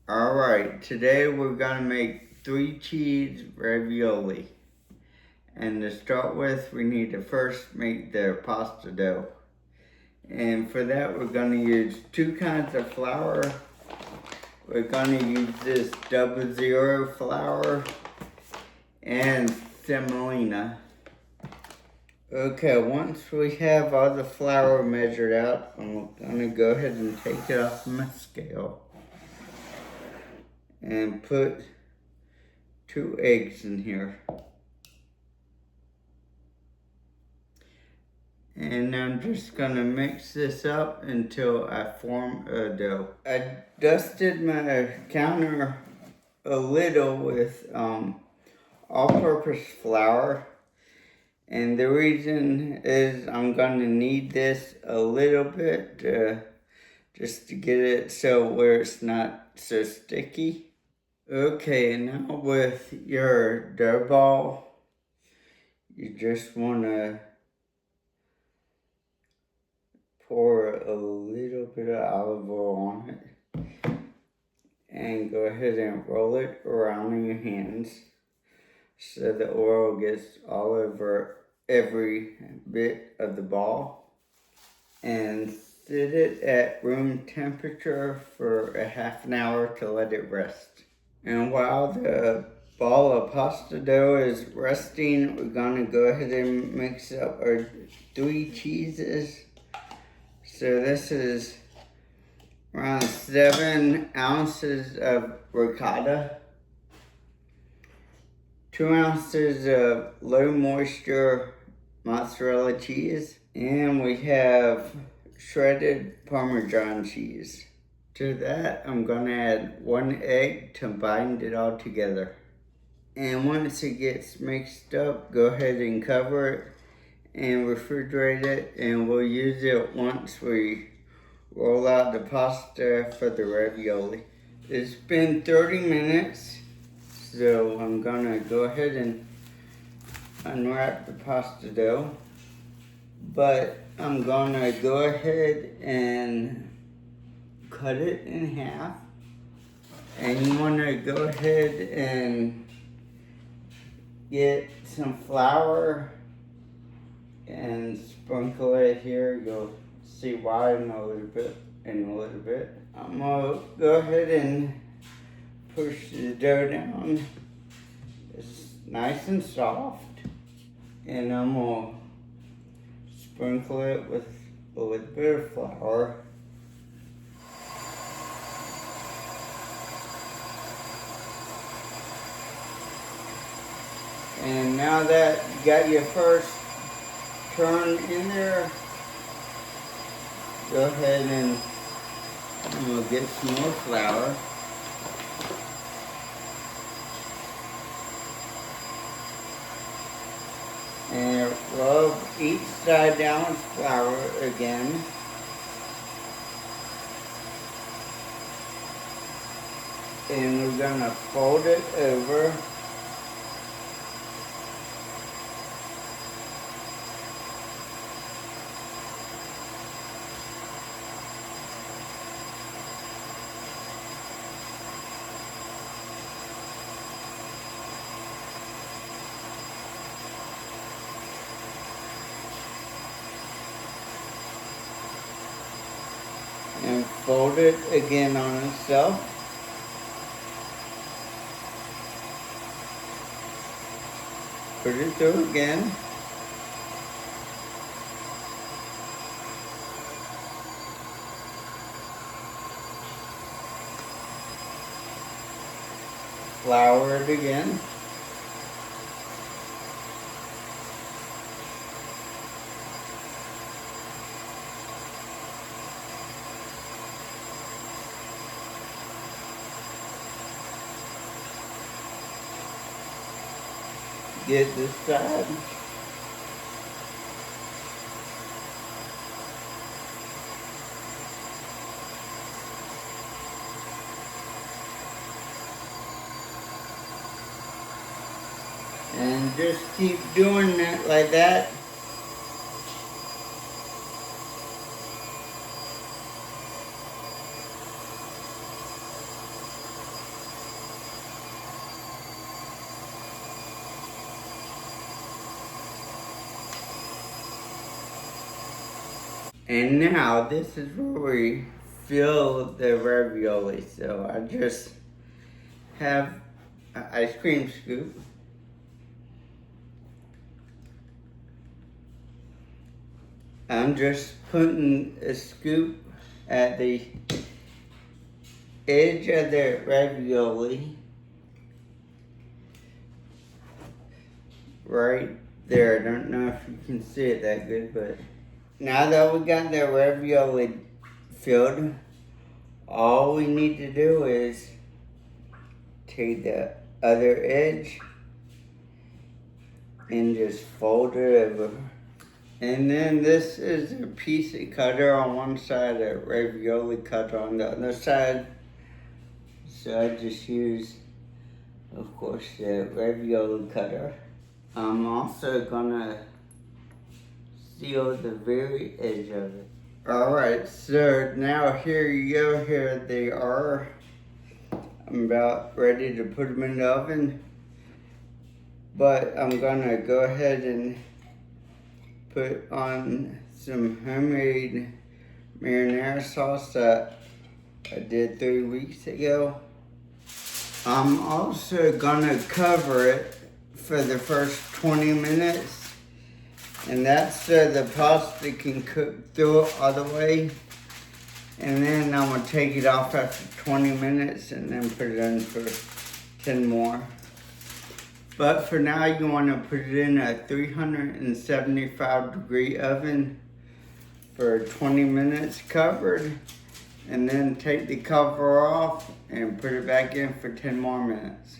Alright, today we're gonna make 3 cheese ravioli. And to start with, we need to first make the pasta dough. And for that, we're gonna use 2 kinds of flour. We're gonna use this 00 flour and semolina. Okay, once we have all the flour measured out, I'm gonna go ahead and take it off my scale and put 2 eggs in here. And I'm just gonna mix this up until I form a dough. I dusted my counter a little with all-purpose flour. And the reason is I'm gonna need this a little bit just to get it so where it's not so sticky. Okay, now with your dough ball, you just wanna pour a little bit of olive oil on it and go ahead and roll it around in your hands so the oil gets all over every bit of the ball, and set it at room temperature for a half an hour to let it rest. And while the ball of pasta dough is resting, we're gonna go ahead and mix up our 3 cheeses. So this is around 7 ounces of ricotta, 2 ounces of low moisture mozzarella cheese, and we have shredded Parmesan cheese. To that, I'm gonna add 1 egg to bind it all together. And once it gets mixed up, go ahead and cover it and refrigerate it, and we'll use it once we roll out the pasta for the ravioli. It's been 30 minutes, so I'm gonna go ahead and unwrap the pasta dough. But I'm gonna go ahead and cut it in half. And you wanna go ahead and get some flour and sprinkle it here. You'll see why in a little bit. I'm gonna go ahead and push the dough down. It's nice and soft. And I'm gonna sprinkle it with a little bit of flour. And now that you got your first turn in there, go ahead and we'll get some more flour. And rub each side down with flour again. And we're gonna fold it over. And fold it again on itself. Put it through again. Flour it again. Get this side. And just keep doing that like that. And now this is where we fill the ravioli. So I just have an ice cream scoop. I'm just putting a scoop at the edge of the ravioli. Right there. I don't know if you can see it that good, but now that we got the ravioli filled, all we need to do is take the other edge and just fold it over. And then this is a pizza cutter on one side, a ravioli cutter on the other side. So I just use, of course, the ravioli cutter. I'm also gonna seal the very edge of it. Alright, so now here you go, here they are. I'm about ready to put them in the oven. But I'm gonna go ahead and put on some homemade marinara sauce that I did 3 weeks ago. I'm also gonna cover it for the first 20 minutes, and that's so the pasta can cook through it all the way. And then I'm gonna take it off after 20 minutes and then put it in for 10 more. But for now, you wanna put it in a 375-degree oven for 20 minutes covered, and then take the cover off and put it back in for 10 more minutes.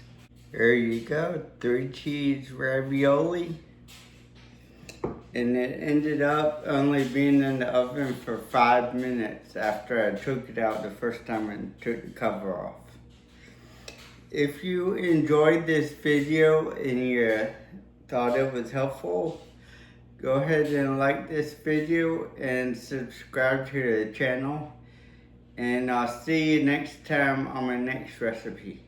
There you go, 3 cheese ravioli. And it ended up only being in the oven for 5 minutes after I took it out the first time and took the cover off. If you enjoyed this video and you thought it was helpful, go ahead and like this video and subscribe to the channel. And I'll see you next time on my next recipe.